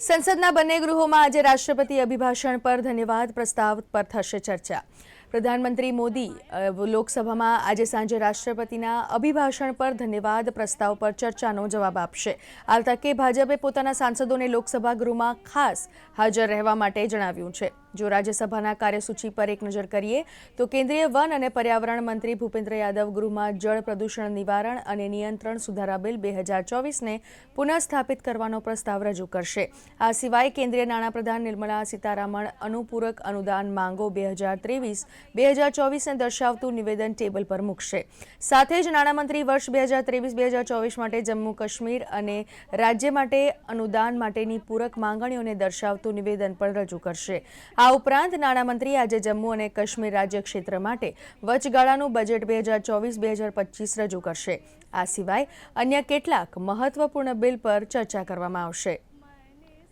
સંસદના બંને ગૃહોમાં આજે રાષ્ટ્રપતિ અભિભાષણ પર ધન્યવાદ પ્રસ્તાવ પર થશે ચર્ચા। પ્રધાનમંત્રી મોદી લોકસભામાં આજે સાંજે રાષ્ટ્રપતિના અભિભાષણ પર ધન્યવાદ પ્રસ્તાવ પર ચર્ચાનો જવાબ આપશે। આ તકે ભાજપે પોતાના સાંસદોને લોકસભા ગૃહમાં ખાસ હાજર રહેવા માટે જણાવ્યું છે। જો રાજ્યસભાના કાર્યસૂચિ પર એક નજર કરીએ તો કેન્દ્રીય વન અને પર્યાવરણ મંત્રી ભૂપેન્દ્ર યાદવ ગૃહમાં જળ પ્રદૂષણ નિવારણ અને નિયંત્રણ સુધારા બિલ 2024ને પુનઃસ્થાપિત કરવાનો પ્રસ્તાવ રજૂ કરશે। આ સિવાય કેન્દ્રીય નાણાપ્રધાન નિર્મલા સીતારામન અનુપૂરક અનુદાન માંગો 2023-2024ને દર્શાવતું નિવેદન ટેબલ પર મૂકશે। સાથે જ નાણામંત્રી વર્ષ 2023-2024 માટે જમ્મુ કાશ્મીર અને રાજ્ય માટે અનુદાન માટેની પૂરક માંગણીઓને દર્શાવતું નિવેદન પણ રજૂ કરશે। આ ઉપરાંત નાણામંત્રી આજે જમ્મુ અને કાશ્મીર રાજ્ય ક્ષેત્ર માટે વચગાળાનું બજેટ 2024-2025 રજૂ કરશે। આ સિવાય અન્ય કેટલાક મહત્વપૂર્ણ બિલ પર ચર્ચા કરવામાં આવશે।